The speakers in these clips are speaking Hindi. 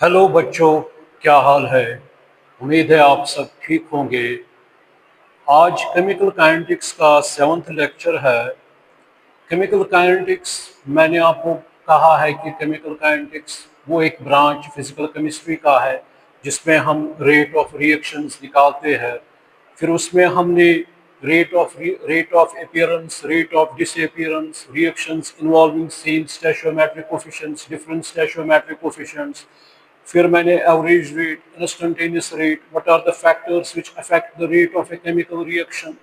हेलो बच्चों, क्या हाल है। उम्मीद है आप सब ठीक होंगे। आज केमिकल काइनेटिक्स का 7th लेक्चर है। केमिकल काइनेटिक्स, मैंने आपको कहा है कि केमिकल काइनेटिक्स वो एक ब्रांच फिजिकल केमिस्ट्री का है जिसमें हम रेट ऑफ रिएक्शंस निकालते हैं। फिर उसमें हमने rate of appearance, rate of disappearance, reactions involving same stoichiometric coefficients, different stoichiometric coefficients. फिर मैंने average rate, instantaneous rate, what are the factors which affect the rate of a chemical reaction,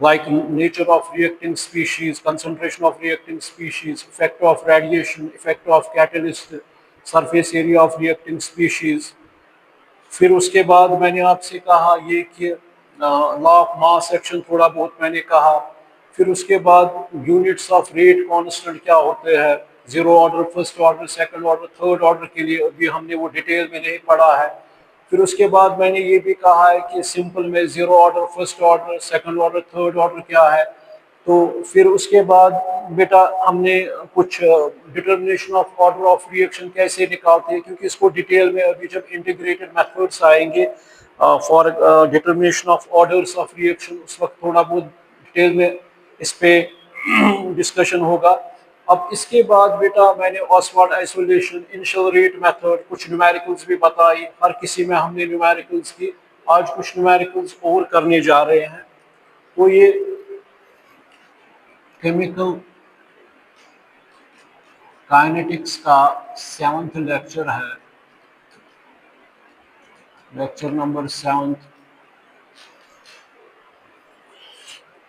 like nature of reacting species, concentration of reacting species, effect of radiation, effect of catalyst, surface area of reacting species। फिर उसके बाद मैंने आपसे कहा ये कि लॉ ऑफ मास एक्शन थोड़ा बहुत मैंने कहा। फिर उसके बाद यूनिट्स ऑफ रेट कांस्टेंट क्या होते हैं, zero order, first order, second order, third order के लिए अभी हमने वो डिटेल में नहीं पढ़ा है। फिर उसके बाद मैंने ये भी कहा है कि सिंपल में zero order, first order, second order, third order क्या है। तो फिर उसके बाद बेटा हमने कुछ determination of order of reaction कैसे निकालते हैं, क्योंकि इसको डिटेल में अभी जब इंटीग्रेटेड मेथड्स आएंगे for determination of orders of reaction, उस वक्त थोड़ा बहुत डिटेल में इस पे डिस्कशन होगा। अब इसके बाद बेटा मैंने Oswald isolation, initial rate method, कुछ न्यूमेरिकल्स भी बताई। हर किसी में हमने न्यूमेरिकल्स की, आज कुछ न्यूमेरिकल्स और करने जा रहे हैं। तो ये केमिकल काइनेटिक्स का 7th लेक्चर है, लेक्चर नंबर 7।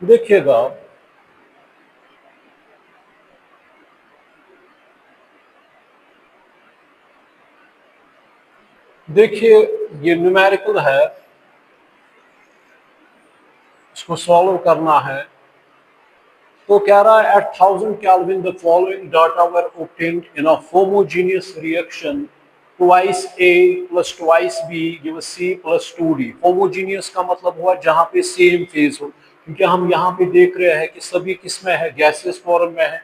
देखिएगा, देखिए ये न्यूमेरिकल है, इसको सॉल्व करना है। तो कह रहा है at 1000 kelvin the following data were obtained in a homogeneous reaction, twice a plus twice b give c plus 2d। Homogeneous का मतलब हुआ जहां पे सेम फेज हो, क्योंकि हम यहाँ पे देख रहे हैं कि सभी किस्में है गैसेस फॉर्म में है।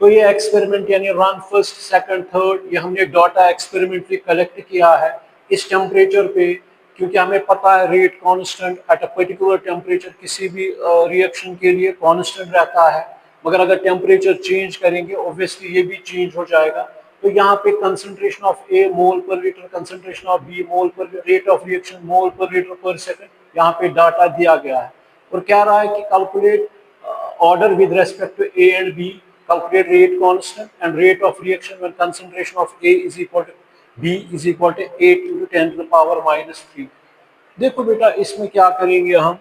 तो ये एक्सपेरिमेंट यानी रन फर्स्ट, सेकंड, थर्ड, ये हमने डाटा एक्सपेरिमेंटली कलेक्ट किया है इस टेम्परेचर पे, क्योंकि हमें पता है rate constant at a particular temperature किसी भी रिएक्शन के लिए कांस्टेंट रहता है, मगर अगर टेम्परेचर चेंज करेंगे ऑब्वियसली ये भी चेंज हो जाएगा। तो यहाँ पे कंसंट्रेशन ऑफ ए मोल पर लीटर, कंसंट्रेशन ऑफ बी मोल पर, रेट ऑफ रिएक्शन मोल पर लीटर पर सेकंड, यहाँ पे डाटा दिया गया है। और कह रहा है कि calculate order with respect to A and B, calculate rate constant and rate of reaction when concentration of A is equal to B is equal to 8 into 10 to the power minus 3। देखो बेटा इसमें क्या करेंगे हम,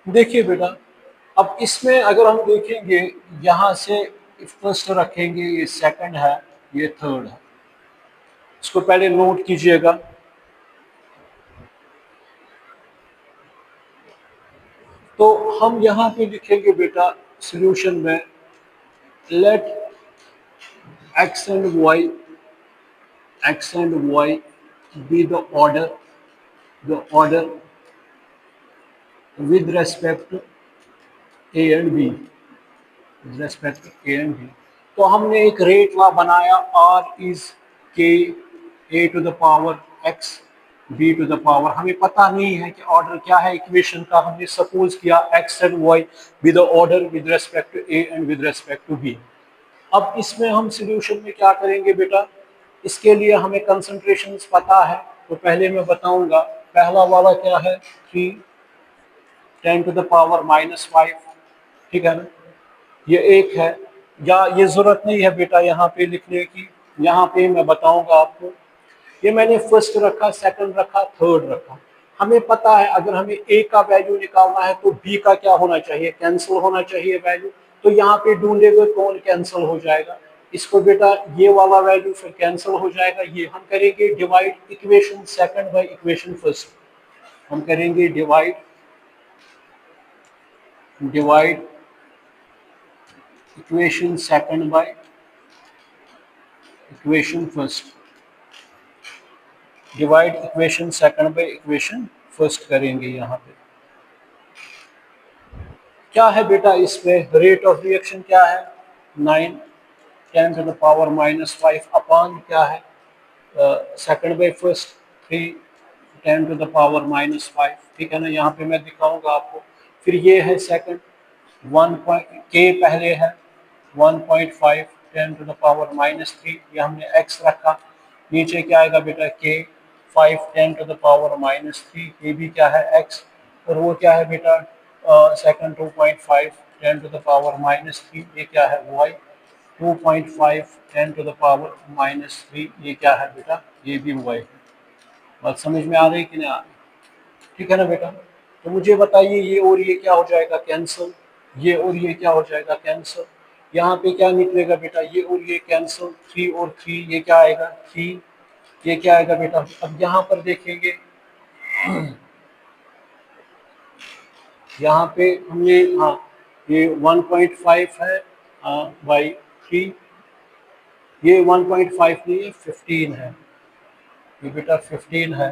देखिए बेटा अब इसमें अगर हम देखेंगे यहां से फर्स्ट रखेंगे, ये सेकंड है, ये थर्ड है, इसको पहले नोट कीजिएगा। तो हम यहाँ पे लिखेंगे बेटा सॉल्यूशन में, let x and y, x and y be the order with respect to a and b, with respect to a and b। तो हमने एक रेट लॉ बनाया, r is k, a to the power x, b to the power, हमें पता नहीं है कि ऑर्डर क्या है इक्वेशन का, हमने सपोज किया x and y be the order with respect to a and with respect to b। अब इसमें हम सॉल्यूशन में क्या करेंगे बेटा, इसके लिए हमें कंसंट्रेशन पता है, तो पहले मैं बताऊंगा। पहला वाला क्या है, 3 10 to the power minus 5, ठीक है ना, ये एक है। या ये जरूरत नहीं है बेटा यहाँ पे लिखने की, यहाँ पे मैं बताऊंगा आपको। ये मैंने फर्स्ट रखा, सेकंड रखा, थर्ड रखा। हमें पता है अगर हमें ए का वैल्यू निकालना है तो बी का क्या होना चाहिए, कैंसिल होना चाहिए वैल्यू। तो यहाँ पे ढूंढेगा कौन कैंसिल हो जाएगा, इसको बेटा ये वाला वैल्यू फिर कैंसिल हो जाएगा। ये हम करेंगे divide equation second by equation first, हम करेंगे divide equation second by equation first. Divide equation second by equation first करेंगे। यहाँ पे क्या है बेटा, इसमें रेट ऑफ रिएक्शन क्या है, 9 10 टू द पावर -5 अपॉन क्या है second by first 3 10 to the power -5, ठीक है ना। यहाँ पे मैं दिखाऊंगा आपको। फिर ये है सेकंड 1 के पहले है 1.5 10 टू द पावर -3, ये हमने x रखा। नीचे क्या आएगा बेटा के 5 10 टू द पावर -3, ये भी क्या है x। और वो क्या है बेटा सेकंड 2.5 10 टू द पावर -3, ये क्या है y। 2.5 10 टू द पावर -3, ये क्या है बेटा, ये भी y है। बात समझ में आ रही कि नहीं आ रही, ठीक है ना बेटा। तो मुझे बताइए ये और ये क्या हो जाएगा कैंसिल, ये और ये क्या हो जाएगा कैंसिल। यहाँ पे क्या निकलेगा बेटा, ये और ये कैंसिल, 3 और 3 ये क्या आएगा 3, ये क्या आएगा बेटा। अब यहाँ पर देखेंगे, यहाँ पे हमने हाँ ये 1.5 है बाई 3, ये 1.5 नहीं है 15 है, ये बेटा 15 है,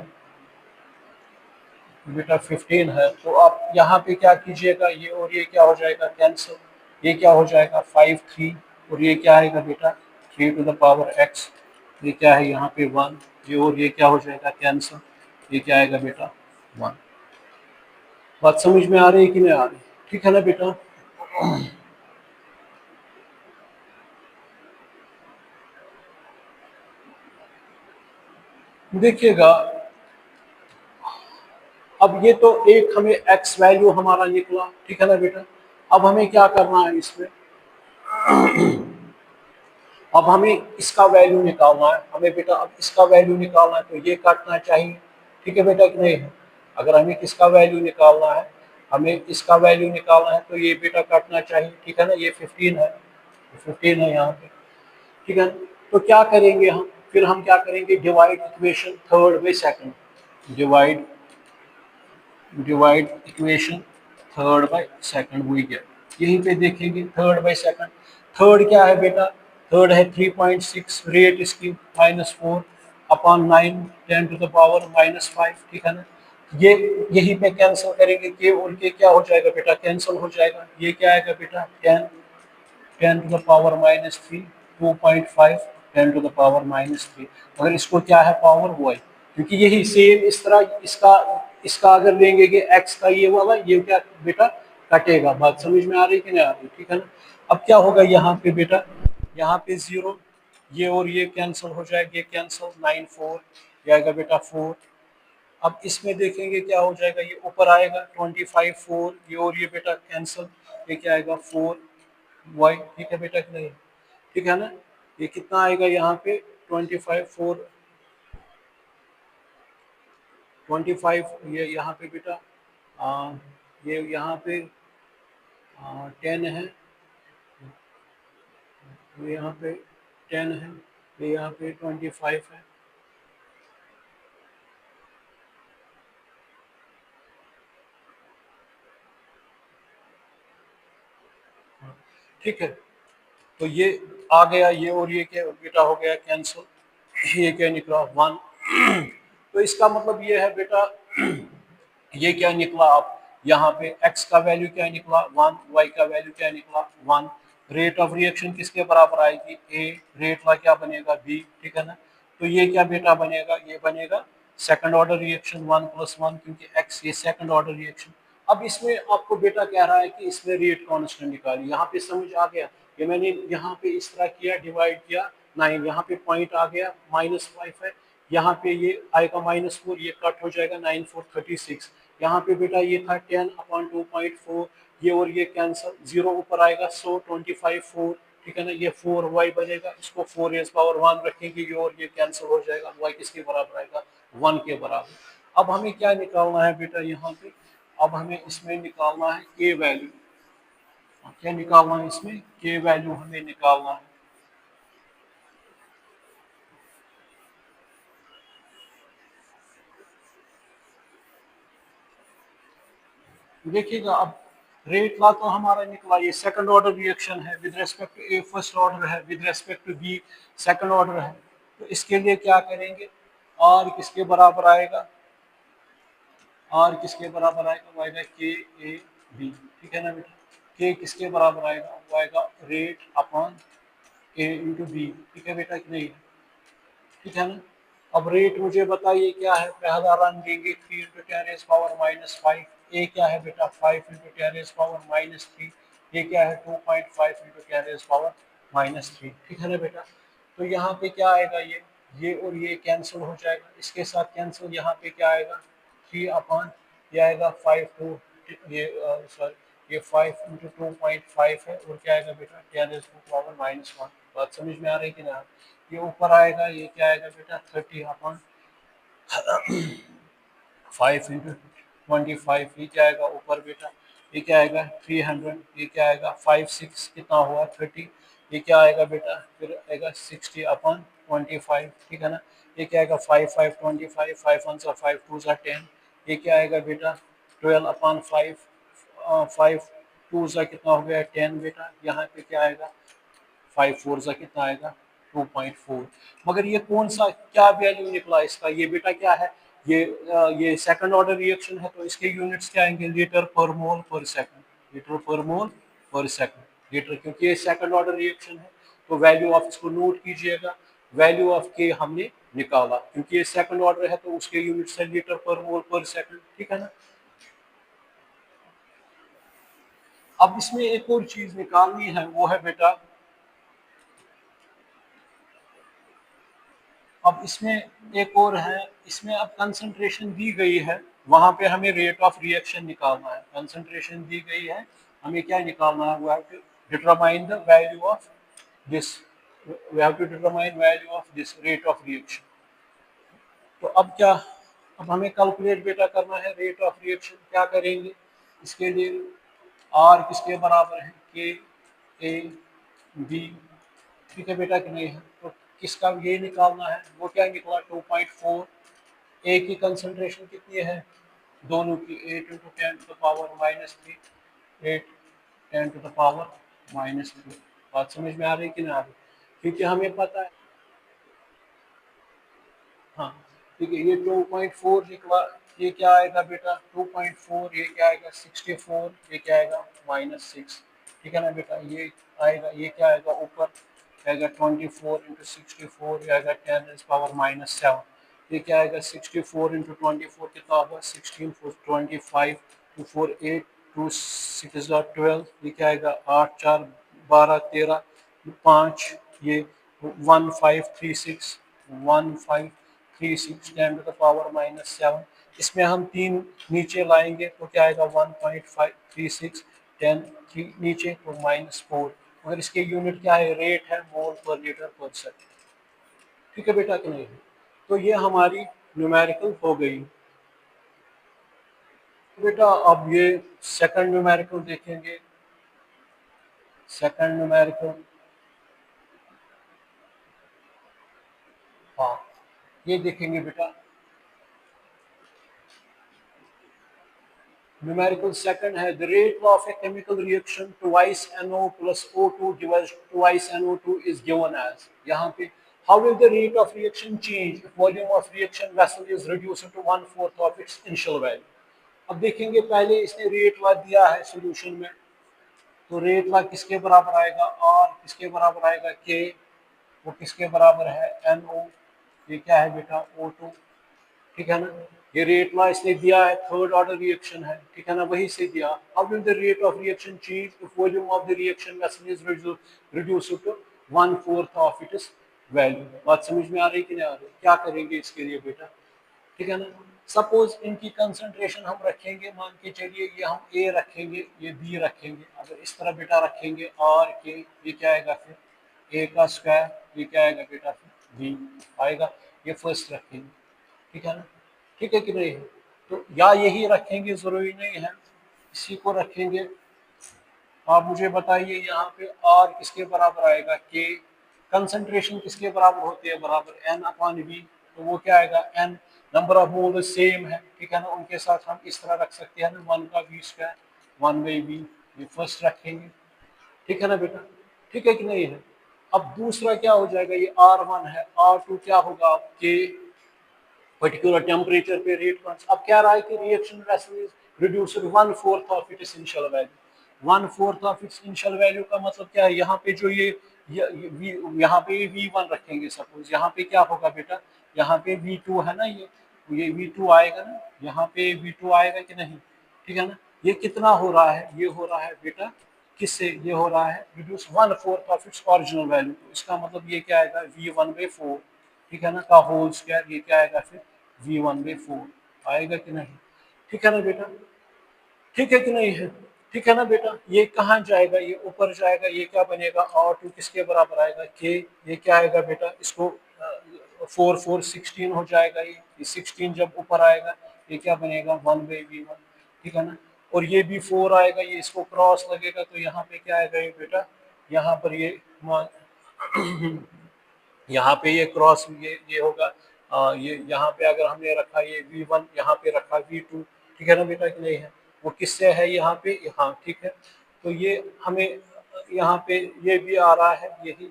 बेटा 15 है। तो आप यहाँ पे क्या कीजिएगा, ये और ये क्या हो जाएगा कैंसिल, ये क्या हो जाएगा 5 3, और ये क्या आएगा बेटा 3 टू द पावर x, ये क्या है यहाँ पे 1, ये और ये क्या हो जाएगा कैंसिल, ये क्या आएगा बेटा 1। बात समझ में आ रही है कि नहीं आ रही, ठीक है ना बेटा। देखिएगा अब ये तो एक हमें x वैल्यू हमारा निकला, ठीक है ना बेटा। अब हमें क्या करना है इसमें, अब हमें इसका वैल्यू निकालना है, हमें बेटा अब इसका वैल्यू निकालना है, तो ये काटना चाहिए, ठीक है बेटा कि नहीं है। अगर हमें किसका वैल्यू निकालना है, हमें इसका वैल्यू निकालना है, तो ये बेटा काटना चाहिए, ठीक है ना। ये 15 है, 15 है यहाँ पे, ठीक है। तो क्या करेंगे हम, फिर हम क्या करेंगे, divide equation third by second, divide divide equation third by second हुई गया। यहीं पे देखेंगे थर्ड बाय सेकंड, थर्ड क्या है बेटा, थर्ड है 3.6, रेट इसकी -4 अपॉन 9 10 टू द पावर -5, ठीक है ना। ये यहीं पे कैंसिल करेंगे, के और के क्या हो जाएगा बेटा कैंसिल हो जाएगा, ये क्या आएगा बेटा 10 10 to the power -3 2.5 10 to the power -3, मगर इसको क्या है पावर हुआ है, क्योंकि यही सेम इस तरह इसका इसका अगर लेंगे कि x का ये वाला ये क्या बेटा कटेगा। बात समझ में आ रही कि नहीं आ रही, ठीक है ना। अब क्या होगा यहाँ पे बेटा, यहाँ पे 0, ये और ये कैंसिल हो जाएगा, ये कैंसिल 9 4 ये आएगा बेटा 4। अब इसमें देखेंगे क्या हो जाएगा, ये ऊपर आएगा 25 4, ये और ये बेटा कैंसिल, ये क्या आएगा 4 y, ठीक है बेटा कि नहीं, ठीक है ना। ये कितना आएगा यहाँ पे 25 4 25, ये यहाँ पे बेटा ये यहाँ पे 10 है, ये यहाँ पे 10 है, ये यहाँ पे 25 है, ठीक है। तो ये आ गया, ये और ये क्या बेटा हो गया कैंसिल, ये क्या निकला 1। तो इसका मतलब ये है बेटा, ये क्या निकला, अब यहाँ पे x का वैल्यू क्या निकला 1, y का वैल्यू क्या निकला 1। रेट ऑफ रिएक्शन किसके बराबर आएगी a, रेट का क्या बनेगा b, ठीक है ना। तो ये क्या बेटा बनेगा, ये बनेगा सेकंड ऑर्डर रिएक्शन 1 + 1, क्योंकि x ये सेकंड ऑर्डर रिएक्शन। अब इसमें आपको बेटा कह रहा है कि इसमें रेट कांस्टेंट निकालिए, यहाँ पे समझ आ गया। ये मैंने यहाँ पे इस तरह किया, डिवाइड किया 9, यहाँ पे पॉइंट आ गया -5 है, यहाँ पे ये आएगा -4, ये कट हो जाएगा 9 4 36। यहाँ पे बेटा ये था 10/2.4, ये और ये कैंसल, 0 ऊपर आएगा 100 25 4, ठीक है ना। ये 4y बनेगा, इसको 4 रखेंगे, ये और ये कैंसिल हो जाएगा, y किसके बराबर आएगा 1 के बराबर। अब हमें क्या निकालना है बेटा यहाँ पे, अब हमें इसमें निकालना है के वैल्यू, क्या निकालना है इसमें के वैल्यू हमें निकालना है। देखिएगा अब रेट ला तो हमारा निकला, ये सेकंड ऑर्डर रिएक्शन है, with respect to A first order है, with respect to B second order है। तो इसके लिए क्या करेंगे, आर किसके बराबर आएगा, आर किसके बराबर आएगा, वो आएगा के ए बी, ठीक है ना बेटा। के किसके बराबर आएगा, वो आएगा रेट अपॉन ए इंटू बी, ठीक है बेटा कि नहीं, ठीक है ना। अब रेट मुझे बताइए क्या है, पहला रन देंगे 3 into ten raise power minus 5, ए क्या है बेटा 5 into ten raise power minus 3, ये क्या है 2.5 into ten raise power minus 3, ठीक है ना बेटा। तो यहाँ पे क्या आएगा, ये और ये कैंसिल हो जाएगा, इसके साथ कैंसिल, यहाँ पे क्या आएगा 3 अपॉन ये आएगा 5 टू ये सॉरी ये 5 इंटू 2.5 है, और क्या आएगा बेटा टेन रेज पावर माइनस 1। बात समझ में आ रही है कि ना। ये ऊपर आएगा, ये क्या आएगा बेटा 30 अपॉन 5 इंटू 25, ये क्या आएगा ऊपर बेटा, ये क्या आएगा 300, ये क्या आएगा 5 6 कितना हुआ 30, ये क्या आएगा बेटा फिर आएगा 60 अपॉन 25, ठीक है ना। ये क्या आएगा 5 5 25, 5 1 5 2 10, ये क्या आएगा बेटा 12 अपॉन 5, 5 2 कितना हो गया 10 बेटा, यहाँ पे क्या आएगा 5 4 कितना आएगा 2.4। मगर ये कौन सा क्या वैल्यू निकला इसका, ये बेटा क्या है, ये सेकंड ऑर्डर रिएक्शन है, तो इसके यूनिट्स क्या आएंगे लीटर पर मोल पर सेकंड, लीटर पर मोल पर सेकंड लीटर, क्योंकि ये सेकंड ऑर्डर रिएक्शन है। तो वैल्यू ऑफ इसको नोट कीजिएगा, वैल्यू ऑफ के हमने निकाला, क्योंकि ये सेकंड ऑर्डर है तो उसके यूनिट्स है लीटर पर मोल पर सेकंड, ठीक है ना। अब इसमें एक और चीज निकालनी है, वो है बेटा, अब इसमें एक और है, इसमें अब कंसंट्रेशन दी गई है, वहां पे हमें रेट ऑफ रिएक्शन निकालना है, कंसंट्रेशन दी गई है, हमें क्या निकालना है, वो है to determine the value of this, we have to determine value of this rate of reaction. तो अब क्या, अब हमें कैलकुलेट बेटा करना है रेट ऑफ रिएक्शन, क्या करेंगे इसके लिए, आर किसके बराबर है के ए बी, ठीक है बेटा कि नहीं है। तो किसका ये निकालना है, वो क्या निकला 2.4, ए की कंसंट्रेशन कितनी है दोनों की, 8 into ten to the power minus 3, 8 10 to the power minus 3। बात समझ में आ रही कि नहीं आ रही, क्योंकि हमें पता है, हाँ ठीक है, ये 2.4 निकला, ये क्या आएगा बेटा 2.4, ये क्या आएगा 64, ये क्या आएगा -6, ठीक है ना बेटा। ये आएगा, ये क्या आएगा ऊपर आएगा 24 इंटू 64, ये आएगा 10 इज पावर -7, ये क्या आएगा 64 इंटू 24 कितना होगा 16 4 25 2 4 8 2 6 12, ये क्या आएगा 8 4 12 13 5, ये 1536 1536 10 टू द पावर -7, इसमें हम तीन नीचे लाएंगे तो क्या आएगा 1.536 10 3 नीचे तो -4, अगर इसके यूनिट क्या है रेट है मोल पर लीटर पर सेकंड, ठीक है बेटा कि नहीं। तो ये हमारी न्यूमेरिकल हो गई बेटा। अब ये सेकंड न्यूमेरिकल देखेंगे, सेकंड न्यूमेरिकल, हाँ ये देखेंगे बेटा, न्यूमेरिकल सेकंड है the rate of a chemical reaction twice NO plus O2 divided twice NO2 is given as, यहाँ पे how will the rate of reaction change if volume of reaction vessel is reduced to 1/4 of its initial value। अब देखेंगे, पहले इसने रेट ला दिया है सॉल्यूशन में, तो रेट ला किसके बराबर आएगा, R किसके बराबर आएगा K, वो किसके बराबर है NO, ये क्या है बेटा O2, ठीक है ना। ये रेट ला इसने दिया है, थर्ड ऑर्डर रिएक्शन है, ठीक है ना, वही से दिया। How will the rate of reaction change if volume of the reaction vessel is reduced to 1/4 of its value. बात समझ में आ रही कि नहीं आ रही, क्या करेंगे इसके लिए बेटा, ठीक है ना। सपोज इनकी कंसंट्रेशन हम रखेंगे, मान के चलिए ये हम ए रखेंगे, ये बी रखेंगे, अगर इस तरह बेटा रखेंगे आर के, ये क्या आएगा फिर ए का स्क्वायर, ये क्या आएगा बेटा फिर बी आएगा, ये फर्स्ट रखेंगे, ठीक है ना, ठीक है कि नहीं है। तो या यही रखेंगे, जरूरी नहीं है इसी को रखेंगे। आप मुझे बताइए यहाँ पे आर किसके बराबर आएगा के, कंसंट्रेशन किसके बराबर होती है, बराबर एन अपॉन वी, तो वो क्या आएगा n, number of mole same है, ठीक है ना, उनके साथ हम इस तरह रख सकते हैं ना 1 का वी स्क्वायर 1/v, ये फर्स्ट रखेंगे, ठीक है ना बेटा, ठीक है कि नहीं है। अब दूसरा क्या हो जाएगा, ये R1 है, R2 क्या होगा के पर्टिकुलर टेम्परेचर पे रेट कौन, अब क्या रहा है कि reaction vessel is reduced 1/4 of it's initial value. 1/4 of it's initial value का मतलब क्या है, यहाँ पे जो यहाँ पे V1 रखेंगे सपोज, यहाँ पे क्या होगा बेटा, यहाँ पे V2 है ना, ये V2 आएगा ना, यहाँ पे V2 आएगा कि नहीं, ठीक है ना। ये कितना हो रहा है, ये हो रहा है बेटा किससे, ये हो रहा है reduce 1/4 of its original value, तो इसका मतलब ये क्या आएगा V1/4, ठीक है ना, का होल स्क्वायर, ये क्या आएगा फिर V1/4 आएगा कि नहीं, ठीक है ना बेटा, ठीक है कि नहीं है, ठीक है ना बेटा। ये कहाँ जाएगा, ये ऊपर जाएगा, ये क्या बनेगा R2 किसके बराबर आएगा K, ये क्या आएगा बेटा, इसको 4 4 16 हो जाएगा, ये 16 जब ऊपर आएगा ये क्या बनेगा 1/V1, ठीक है ना। और ये भी 4 आएगा, ये इसको क्रॉस लगेगा तो यहाँ पे क्या आएगा ये बेटा, यहाँ पर ये यहाँ पे ये क्रॉस ये होगा, ये यहाँ पे अगर हमने रखा ये V1, यहाँ पे रखा V2, ठीक है ना बेटा कि नहीं है, वो किससे है यहाँ पे, यहाँ, ठीक है। तो ये हमें यहाँ पे ये भी आ रहा है यही,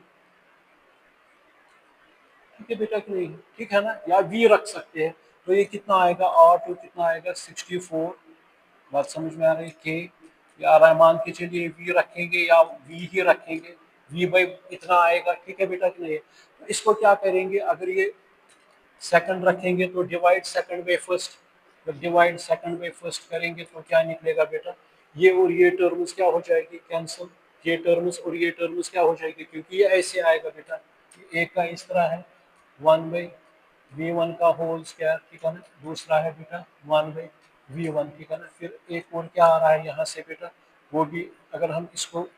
ठीक है बेटा कि नहीं, ठीक है ना, या V रख सकते हैं, तो ये कितना आएगा R2 कितना आएगा 64, बात समझ में आ रही है, के या रहमान के चलिए वी रखेंगे या वी ही रखेंगे, वी बाई इतना आएगा, ठीक है बेटा कि नहीं। तो इसको क्या करेंगे, अगर ये सेकंड रखेंगे तो डिवाइड सेकंड बाई फर्स्ट, जब डिवाइड सेकंड बाई फर्स्ट करेंगे तो क्या निकलेगा बेटा, ये और ये टर्म्स क्या हो जाएगी कैंसिल, ये टर्म्स और ये टर्म्स क्या हो जाएगी, क्योंकि ये ऐसे आएगा बेटा, एक का इस तरह है 1/V1 का होल स्क्वायर, ठीक है ना, दूसरा है बेटा 1/V1, ठीक है ना। फिर एक और क्या आ रहा है यहाँ से बेटा, वो भी अगर हम इसको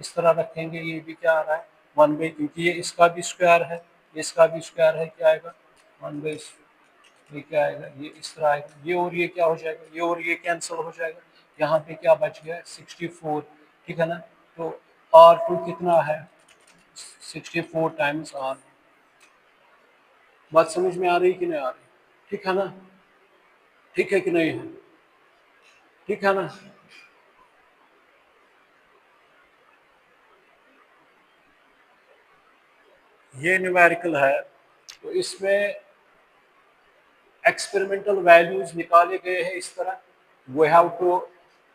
इस तरह रखेंगे, ये भी क्या आ रहा है 1/, क्योंकि ये इसका भी स्क्वायर है, इसका भी स्क्वायर है, क्या आएगा 1/, ये क्या आएगा, ये इस तरह आएगा, ये और ये क्या हो जाएगा, ये और ये कैंसिल हो जाएगा, यहाँ पे क्या बच गया 64, ठीक है ना। तो R2 कितना है 64 टाइम्स R, बात समझ में आ रही कि नहीं आ रही, ठीक है ना, ठीक है कि नहीं है, ठीक है ना। ये न्यूमेरिकल है, तो इसमें एक्सपेरिमेंटल वैल्यूज निकाले गए हैं इस तरह, वी हैव टू,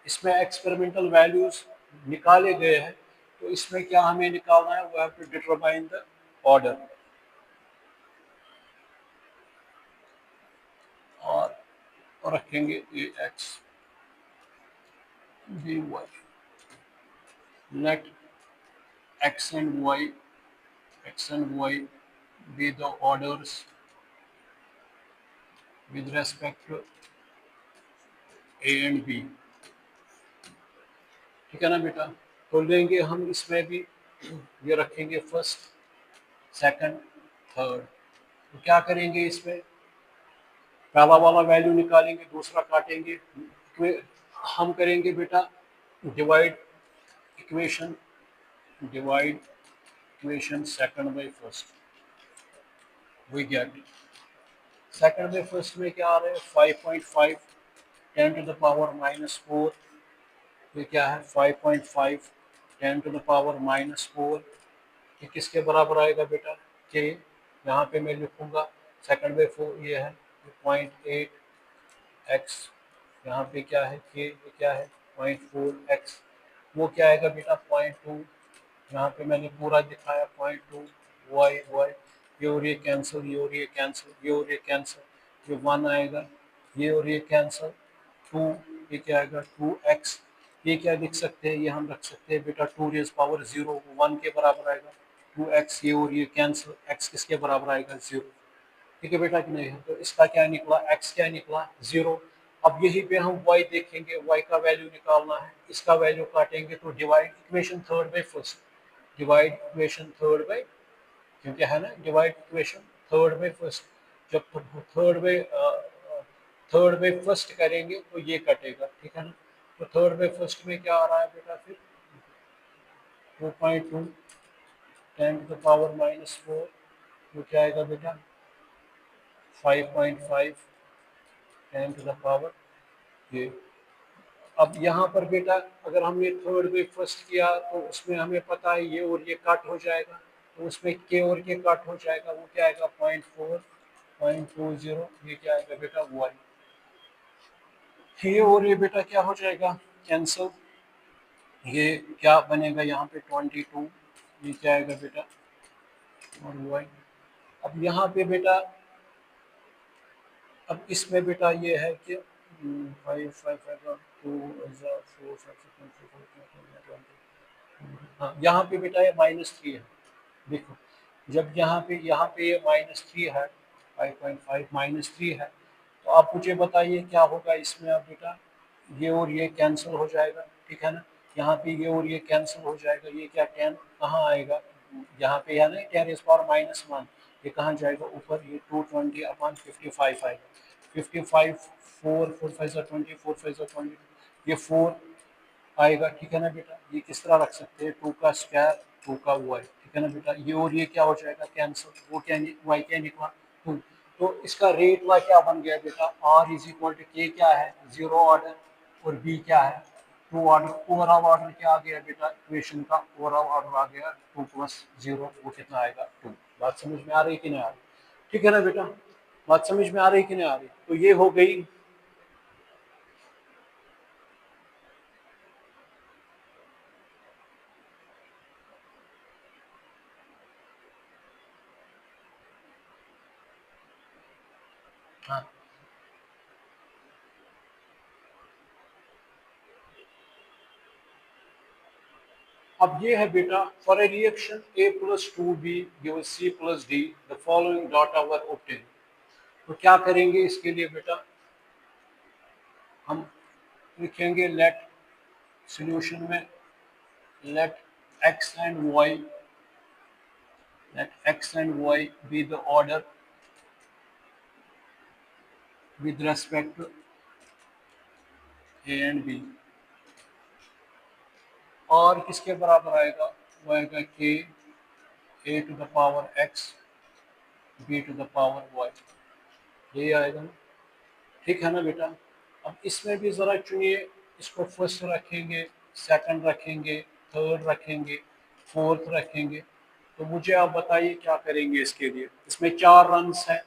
इसमें एक्सपेरिमेंटल वैल्यूज निकाले गए हैं, तो इसमें क्या हमें निकालना है, we have to determine the order, और रखेंगे A X B Y, let x and y be the orders with respect to a and b, ठीक है ना बेटा। तो लेंगे हम इसमें भी ये रखेंगे फर्स्ट सेकंड थर्ड, तो क्या करेंगे इसमें, पहला वाला वैल्यू निकालेंगे, दूसरा काटेंगे, हम करेंगे बेटा divide equation, divide equation second by first, we get second by first में क्या आ रहा है 5.5 10 to the power -4, ये क्या है 5.5 10 to the power -4, ये किसके बराबर आएगा बेटा के, यहाँ पे मैं लिखूंगा सेकंड बाई 4 ये है 0.8 x, यहाँ पे क्या है के, ये क्या है 0.4 x, वो क्या आएगा बेटा 0.2, यहाँ पे मैंने पूरा दिखाया 0.2 y, ये और ये कैंसिल, ये और ये कैंसिल, ये और ये कैंसिल, ये 1 आएगा, ये और ये कैंसिल 2, ये क्या आएगा 2x, ये क्या लिख सकते हैं, ये हम रख सकते हैं बेटा 2 रेज़ पावर 0, 1 के बराबर आएगा 2x, ये और ये कैंसिल, x किसके बराबर आएगा 0, ठीक है बेटा कि नहीं है। तो इसका क्या निकला, x क्या निकला 0। अब यही पे हम y देखेंगे, y का वैल्यू निकालना है, इसका वैल्यू काटेंगे तो divide equation third by first, divide equation third by, क्योंकि है ना divide equation third by first, जब थर्ड बाई फर्स्ट करेंगे तो ये कटेगा, ठीक है ना। तो थर्ड बाई फर्स्ट में क्या आ रहा है बेटा फिर 2.2 10 to the power -4, तो क्या आएगा बेटा 5.5 10 to the power ये। अब यहाँ पर बेटा अगर हमने थर्ड बाई फर्स्ट किया तो उसमें हमें पता है ये और ये कट हो जाएगा, तो उसमें के और के कट हो जाएगा, वो क्या आएगा 0.4 0.20, ये क्या आएगा बेटा y, ये और ये बेटा क्या हो जाएगा कैंसिल, ये क्या बनेगा यहाँ पे 22, ये क्या आएगा बेटा और y। अब यहाँ पे बेटा, अब इसमें बेटा ये है कि 5 हाँ यहाँ पे बेटा ये -3 है, देखो जब यहाँ पे ये -3 है, 5.5 -3 है, तो आप मुझे बताइए क्या होगा इसमें। अब बेटा ये और ये कैंसिल हो जाएगा, ठीक है ना, यहाँ पे ये और ये कैंसिल हो जाएगा, ये क्या 10 कहाँ आएगा, यहाँ पे है ना 10⁻⁻1, ये कहाँ जाएगा ऊपर, ये 220/55 आएगा, 55 4 4 5 20 4 5 20, ये 4 आएगा, ठीक है ना बेटा, ये किस तरह रख सकते हैं 2 का स्क्वायर 2 का वाई, ठीक है ना बेटा, ये और ये क्या हो जाएगा कैंसिल, वो क्या वाई क्या निकला 2, तो इसका रेट वाई क्या बन गया बेटा, आर इज इक्वल टू के क्या है 0 ऑर्डर और बी क्या है 2 ऑर्डर, ओवरऑल ऑर्डर क्या आ गया बेटा, इक्वेशन का ओवरऑल ऑर्डर आ गया 2 + 0, वो कितना आएगा 2। बात समझ में आ रही कि नहीं आ रही, ठीक है ना बेटा, बात समझ में आ रही कि नहीं आ रही, तो ये हो गई। हाँ अब ये है बेटा, for a reaction A + 2B gives C + D, the following data were obtain. तो क्या करेंगे इसके लिए बेटा, हम लिखेंगे लेट सॉल्यूशन में let x and y be the order with respect to A and B, और किसके बराबर आएगा, वो आएगा k A⁻x B⁻y, ये आएगा ना, ठीक है ना बेटा। अब इसमें भी ज़रा चुनिए, इसको फर्स्ट रखेंगे, सेकंड रखेंगे, थर्ड रखेंगे, फोर्थ रखेंगे, तो मुझे आप बताइए क्या करेंगे इसके लिए। इसमें 4 रन्स हैं,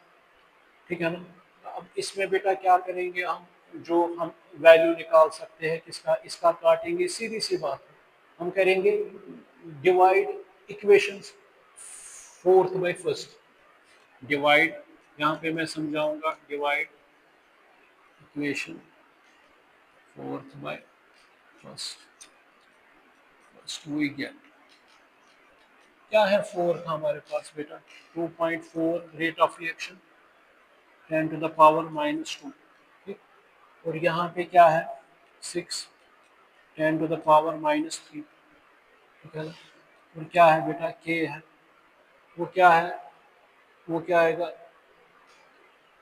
ठीक है ना। अब इसमें बेटा क्या करेंगे हम, जो हम वैल्यू निकाल सकते हैं किसका, इसका काटेंगे, सीधी सी बात है, हम करेंगे divide equations fourth by first, divide, यहाँ पे मैं समझाऊंगा, divide equation fourth by first, first we get क्या है, फोर था हमारे पास बेटा 2.4 रेट ऑफ रिएक्शन 10⁻⁻², ठीक, और यहाँ पे क्या है 6 10⁻⁻3, ठीक है ना, और क्या है बेटा के है, वो क्या है, वो क्या आएगा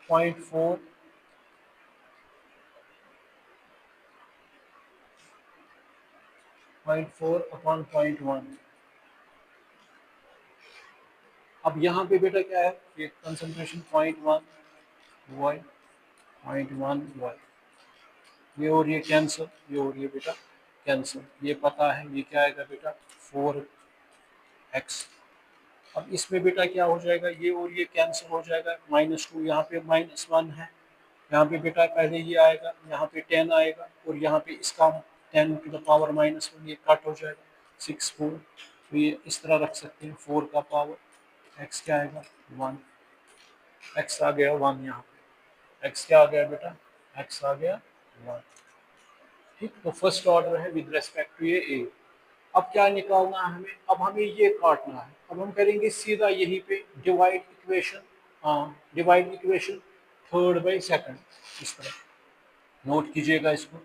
0.4 0.4/0.1। अब यहाँ पे बेटा क्या है, ये कंसंट्रेशन 0.1 वाई 0.1 वाई, ये और ये कैंसिल, ये और ये बेटा कैंसिल, ये पता है, ये क्या आएगा बेटा 4x। अब इसमें बेटा क्या हो जाएगा, ये और ये कैंसिल हो जाएगा, -2, यहाँ पे -1 है, यहाँ पे बेटा पहले ये आएगा, यहाँ पे 10 आएगा, और यहाँ पे इसका 10⁻⁻1, ये कट हो जाएगा 6 4, तो ये इस तरह रख सकते हैं 4 का पावर, x क्या आएगा 1, x आ गया 1, यहाँ पे x क्या आ गया बेटा, x आ गया 1, ठीक। तो फर्स्ट ऑर्डर है विद रेस्पेक्ट टू ये ए। अब क्या निकालना है हमें, अब हमें ये काटना है, अब हम करेंगे सीधा यहीं पे डिवाइड इक्वेशन, हाँ divide equation third by second, इस तरह नोट कीजिएगा इसको,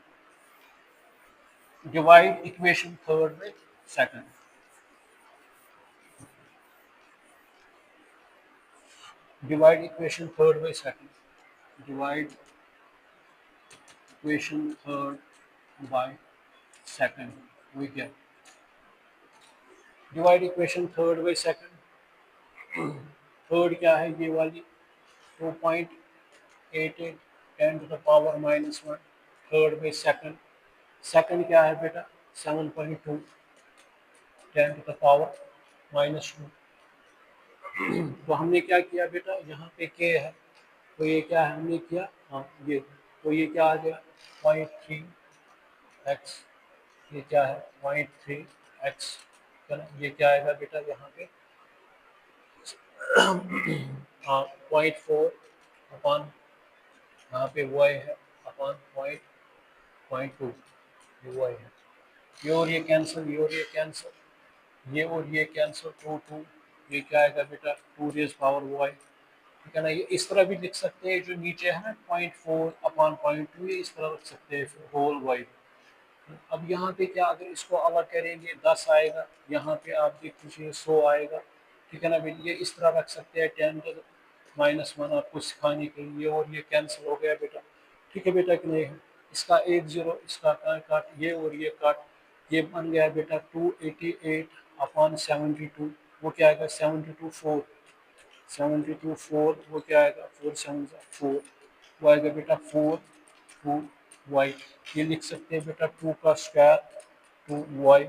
divide equation third by second, divide equation third by second, divide equation third by second, we get divide equation third by second, third क्या है ये वाली 2.88 10⁻⁻1, थर्ड बाई सेकंड, सेकंड क्या है बेटा 7.2 10⁻⁻²। तो हमने क्या किया बेटा, यहाँ पे के है, तो ये क्या है हमने किया, हाँ ये, तो ये क्या आ गया 0.3x, ये क्या है 0.3x, ये क्या आएगा बेटा यहाँ पे 0.4 अपॉन, यहाँ पे y है अपॉन 0.2, ये y है, ये और ये कैंसिल, ये और ये कैंसिल, ये और ये कैंसिल, 2 ये क्या आएगा बेटा 2 रेज़ पावर y, ठीक है ना। ये इस तरह भी लिख सकते हैं, जो नीचे है ना 0.4 अपॉन 0.2, ये इस तरह रख सकते हैं फिर होल y। अब यहाँ पे क्या, अगर इसको अलग करेंगे 10 आएगा, यहाँ पे आप देख लीजिए 100 आएगा, ठीक है ना भाई। ये इस तरह रख सकते हैं 10⁻⁻1 आपको सिखाने के लिए, और ये कैंसिल हो गया बेटा, ठीक है बेटा कि नहीं है। इसका 1 0, इसका काट, ये और ये काट, ये बन गया बेटा 288 अपॉन 72, वो क्या आएगा 72 4, 72 4, वो क्या आएगा 4 7 4, वो आएगा बेटा 4 2 वाई। ये लिख सकते हैं बेटा 2 का स्क्वायर 2 वाई,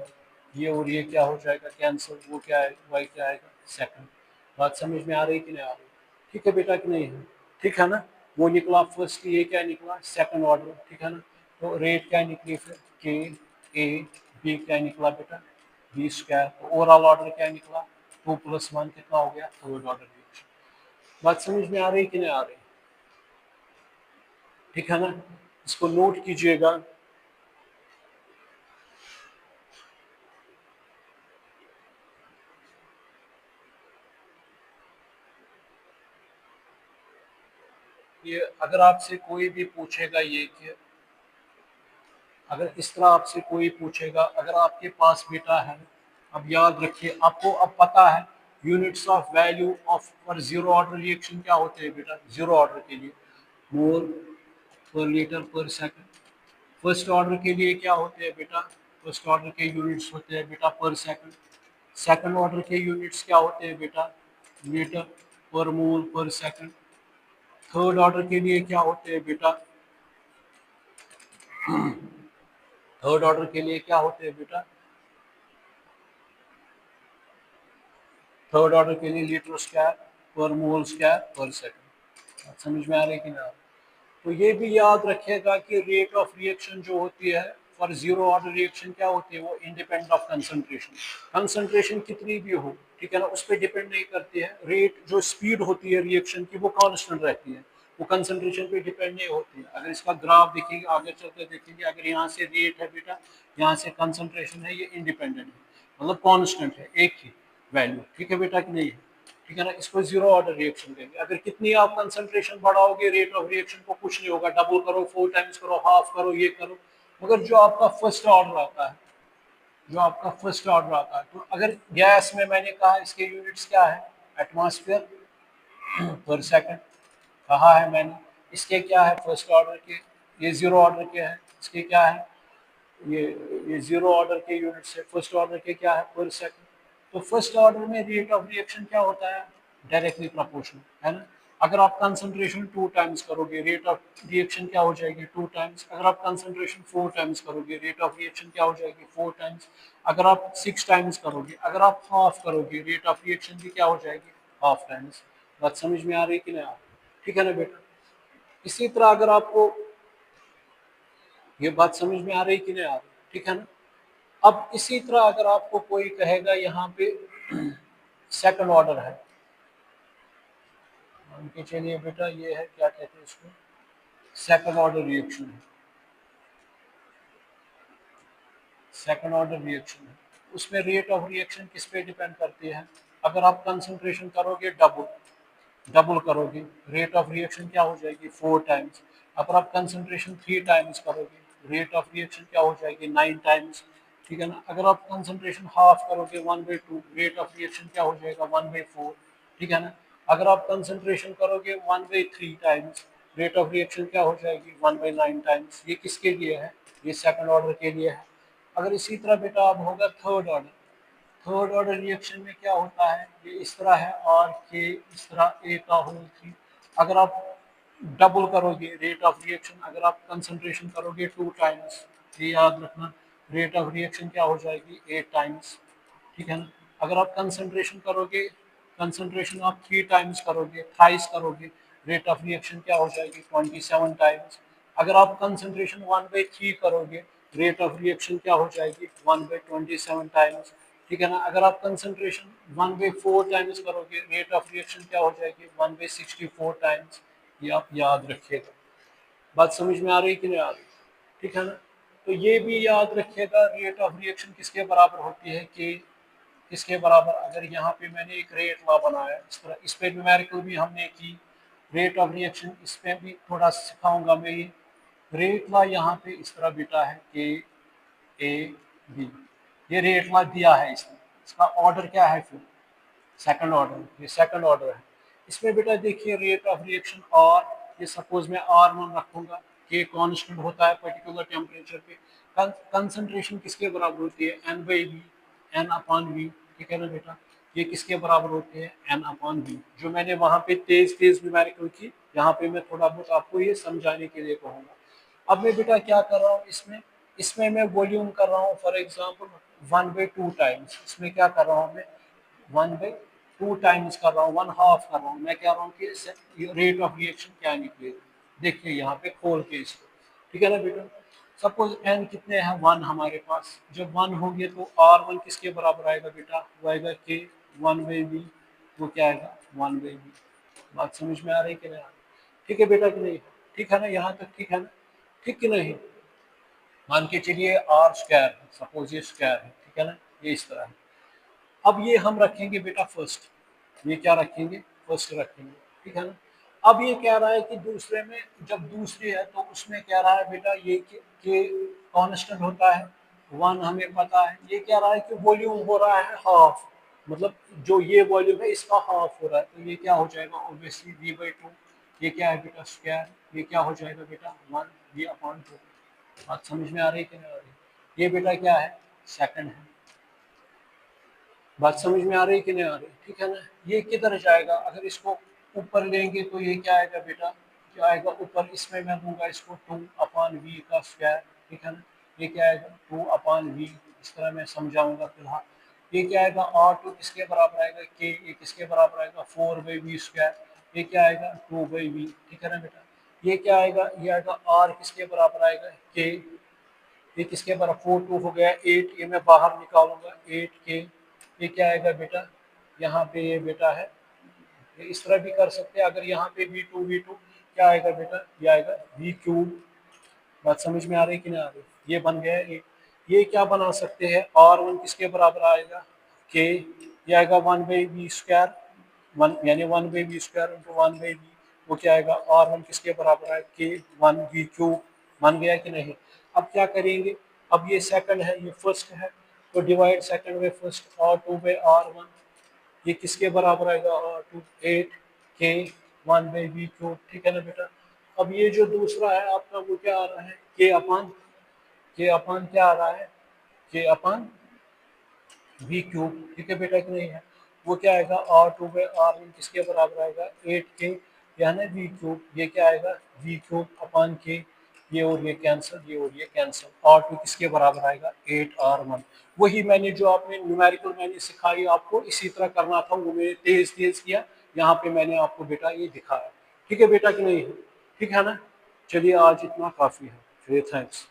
ये और ये क्या हो जाएगा कैंसिल, वो क्या है वाई क्या आएगा सेकंड। बात समझ में आ रही कि नहीं आ रही, ठीक है बेटा कि नहीं है, ठीक है ना। वो निकला फर्स्ट, ये क्या निकला सेकंड ऑर्डर, ठीक है ना। तो रेट क्या निकली फिर के ए बी, क्या निकला बेटा बी स्क्वायर। तो ओवरऑल ऑर्डर क्या निकला 2 + 1 कितना हो गया थर्ड ऑर्डर रिएक्शन। बात समझ में आ रही कि नहीं आ रही, ठीक है ना। इसको नोट कीजिएगा। ये अगर आपसे कोई भी पूछेगा, ये कि अगर इस तरह आपसे कोई पूछेगा, अगर आपके पास बेटा है, अब याद रखिए आपको अब पता है units of value of for zero order reaction क्या होते हैं बेटा। जीरो ऑर्डर के लिए मोल पर लीटर पर सेकंड, फर्स्ट ऑर्डर के लिए क्या होते हैं बेटा, फर्स्ट ऑर्डर के यूनिट्स होते हैं बेटा पर सेकंड, सेकंड ऑर्डर के यूनिट्स क्या होते हैं बेटा लीटर पर मोल पर सेकंड, थर्ड ऑर्डर के लिए क्या होते हैं बेटा, थर्ड ऑर्डर के लिए क्या होते हैं बेटा, थर्ड ऑर्डर के लिए लीटर स्क्वायर पर मोल स्क्वायर पर सेकंड। समझ में आ रही है कि ना। तो ये भी याद रखिएगा कि रेट ऑफ रिएक्शन जो होती है फॉर जीरो ऑर्डर रिएक्शन क्या होती है, वो इंडिपेंडेंट ऑफ कंसंट्रेशन, कंसंट्रेशन कितनी भी हो, ठीक है ना, उस पर डिपेंड नहीं करती है। रेट जो स्पीड होती है रिएक्शन की वो कांस्टेंट रहती है, वो कंसंट्रेशन पे डिपेंड नहीं होती है। अगर इसका ग्राफ देखेंगे आगे चलकर देखेंगे, अगर यहाँ से रेट है बेटा, यहाँ से कंसंट्रेशन है, ये इंडिपेंडेंट है, मतलब कांस्टेंट है, एक ही वैल्यू, ठीक है बेटा कि नहीं है, ठीक है ना। इसको जीरो ऑर्डर रिएक्शन कहेंगे। अगर कितनी आप कंसंट्रेशन बढ़ाओगे रेट ऑफ रिएक्शन को कुछ नहीं होगा, डबल करो 4 टाइम्स करो हाफ करो ये करो, मगर जो आपका फर्स्ट ऑर्डर आता है, जो आपका फर्स्ट ऑर्डर आता है, तो अगर गैस में मैंने कहा इसके यूनिट्स क्या है एटमॉस्फेयर पर सेकंड कहा है मैंने, इसके क्या है फर्स्ट ऑर्डर के, ये जीरो ऑर्डर के है, इसके क्या है ये ये जीरो ऑर्डर के यूनिट्स है, फर्स्ट ऑर्डर के क्या है पर सेकंड। तो फर्स्ट ऑर्डर में रेट ऑफ रिएक्शन क्या होता है डायरेक्टली प्रोपोर्शनल, है ना। अगर आप कंसंट्रेशन 2 टाइम्स करोगे रेट ऑफ रिएक्शन क्या हो जाएगी 2 टाइम्स, अगर आप कंसंट्रेशन 4 टाइम्स करोगे रेट ऑफ रिएक्शन क्या हो जाएगी 4 टाइम्स, अगर आप 6 टाइम्स करोगे, अगर आप हाफ करोगे रेट ऑफ रिएक्शन भी क्या हो जाएगी हाफ टाइम्स। बात समझ में आ रही है कि नहीं आ रही, ठीक है ना बेटा। इसी तरह अगर आपको ये बात समझ में आ रही कि नहीं आ रही, ठीक है ना। अब इसी तरह अगर आपको कोई कहेगा यहाँ पे सेकंड ऑर्डर है, उनके चलिए बेटा ये है क्या कहते हैं इसको सेकंड ऑर्डर रिएक्शन है, सेकंड ऑर्डर रिएक्शन है, उसमें रेट ऑफ रिएक्शन किस पे डिपेंड करती है। अगर आप कंसंट्रेशन करोगे डबल, डबल करोगे रेट ऑफ रिएक्शन क्या हो जाएगी 4 टाइम्स, अगर आप कंसंट्रेशन 3 टाइम्स करोगे रेट ऑफ रिएक्शन क्या हो जाएगी 9 टाइम्स, ठीक है ना। अगर आप कंसंट्रेशन हाफ करोगे 1/2 रेट ऑफ रिएक्शन क्या हो जाएगा 1/4, ठीक है ना। अगर आप कंसंट्रेशन करोगे 1/3 टाइम्स रेट ऑफ रिएक्शन क्या हो जाएगी 1/9 टाइम्स। ये किसके लिए है, ये सेकंड ऑर्डर के लिए है। अगर इसी तरह बेटा अब होगा third order, third order reaction में क्या होता है, ये इस तरह है और के इस तरह ए का होल 3, अगर आप डबल करोगे रेट ऑफ रिएक्शन, अगर आप कंसंट्रेशन करोगे 2 टाइम्स, ये याद रखना रेट ऑफ रिएक्शन क्या हो जाएगी 8 टाइम्स, ठीक है ना। अगर आप कंसंट्रेशन करोगे, कंसंट्रेशन आप 3 टाइम्स करोगे थ्राइस करोगे, रेट ऑफ रिएक्शन क्या हो जाएगी 27 टाइम्स। अगर आप कंसंट्रेशन 1/3 करोगे रेट ऑफ रिएक्शन क्या हो जाएगी 1/27 टाइम्स। ठीक है ना। अगर आप कंसंट्रेशन 1/4 टाइम्स करोगे रेट ऑफ रिएक्शन क्या हो जाएगी 1/64 टाइम्स। ये आप याद रखिएगा। बात समझ में आ रही कि नहीं आ रही? ठीक है ना। तो ये भी याद रखिएगा रेट ऑफ रिएक्शन किसके बराबर होती है कि किसके बराबर। अगर यहाँ पे मैंने एक रेट लॉ बनाया इस तरह, इस पे न्यूमेरिकल भी हमने की, रेट ऑफ रिएक्शन इस पे भी थोड़ा सिखाऊंगा मैं। ये रेट लॉ यहाँ पे इस तरह बेटा है कि ए बी, ये रेट लॉ दिया है इसमें, इसका ऑर्डर क्या है फिर सेकंड ऑर्डर, ये सेकंड ऑर्डर है। इसमें बेटा देखिए रेट ऑफ रिएक्शन और ये सपोज मैं R1 रखूंगा कि कांस्टेंट होता है पर्टिकुलर टेम्परेचर पे। कंसंट्रेशन किसके बराबर होती है N/V, N/V। ठीक है ना बेटा। ये किसके बराबर होते हैं N/V। जो मैंने वहां पे तेज तेज न्यूमेरिकल की, यहाँ पे मैं थोड़ा बहुत आपको ये समझाने के लिए कहूंगा। अब मैं बेटा क्या कर रहा हूँ इसमें, इसमें मैं वॉल्यूम कर रहा हूँ फॉर एग्जाम्पल 1/2 टाइम्स। इसमें क्या कर रहा हूँ मैं 1/2 टाइम्स कर रहा हूँ, 1/2 कर रहा हूँ। मैं कह रहा हूँ कि रेट ऑफ रिएक्शन क्या निकलेगा। देखिए यहाँ पे खोल के इसको। ठीक है ना बेटा। सपोज एन कितने हैं 1 हमारे पास। जब 1 होंगे तो R1 किसके बराबर आएगा बेटा, वो आएगा के 1/V। वो क्या आएगा 1/V। बात समझ में आ रही कि नहीं आ रही? ठीक है बेटा कि नहीं? ठीक है ना, यहाँ तक ठीक है ना? ठीक कि नहीं? मान के चलिए आर स्क्वायर है, सपोज ये स्क्वायर है। ठीक है ना, ये इस तरह है। अब ये हम रखेंगे बेटा फर्स्ट, ये क्या रखेंगे फर्स्ट रखेंगे। ठीक है ना। अब ये कह रहा है कि दूसरे में, जब दूसरी है तो उसमें कह रहा है बेटा ये कि कांस्टेंट होता है 1, हमें पता है। ये कह रहा है कि वॉल्यूम हो रहा है हाफ, मतलब जो ये वॉल्यूम है इसका हाफ हो रहा है। तो ये क्या हो जाएगा ऑब्वियसली V/2। ये क्या है बेटा स्क्वायर, ये क्या हो जाएगा बेटा 1 V/2। बात समझ में आ रही है कि नहीं आ रही? ये बेटा क्या है सेकंड है। बात समझ में आ रही है कि नहीं आ रही? ठीक है ना। ये किधर जाएगा, अगर इसको ऊपर लेंगे तो ये क्या आएगा बेटा, क्या आएगा ऊपर, इसमें मैं दूंगा इसको 2/V का स्क्वायर। ठीक है ना। ये क्या आएगा 2/V। इस तरह मैं समझाऊंगा फिलहाल। ये क्या आएगा R2 किसके बराबर आएगा के, ये किसके बराबर आएगा 4/V स्क्वायर। ये क्या आएगा 2/V। ठीक है ना बेटा। ये क्या आएगा, ये आएगा R किसके बराबर आएगा के। ये किसके बराबर 4 2 हो गया 8, ये मैं बाहर निकालूंगा 8 के। ये क्या आएगा बेटा, यहाँ पे ये बेटा है, ये इस तरह भी कर सकते हैं। अगर यहाँ पे V2 क्या आएगा बेटा, ये आएगा V3। बात समझ में आ रही है कि नहीं आ रही? ये बन गया ये क्या बना सकते हैं R1 किसके बराबर आएगा के, ये आएगा 1/V स्क्वायर, 1 यानी 1/V स्क्वायर इंटू 1/V। वो क्या आएगा R1 किसके बराबर है के 1V3। बन गया कि नहीं? अब क्या करेंगे, अब ये सेकंड है ये फर्स्ट है, तो divide second by first R2/R1। ये किसके बराबर आएगा R2 8 के 1/V3। ठीक है ना बेटा। अब ये जो दूसरा है आपका वो क्या आ रहा है के अपान क्या आ रहा है के/V3। ठीक है बेटा कि नहीं है? वो क्या आएगा R2/R1 किसके बराबर आएगा 8 के, यानी V3। ये क्या आएगा V3/के। ये और ये कैंसिल, ये और ये कैंसिल। R2 किसके बराबर आएगा 8R1। वही मैंने जो आपने न्यूमेरिकल मैंने सिखाई आपको इसी तरह करना था, वो मैंने तेज तेज किया। यहाँ पे मैंने आपको बेटा ये दिखाया। ठीक है बेटा कि नहीं है? ठीक है ना। चलिए आज इतना काफी है। चलिए थैंक्स।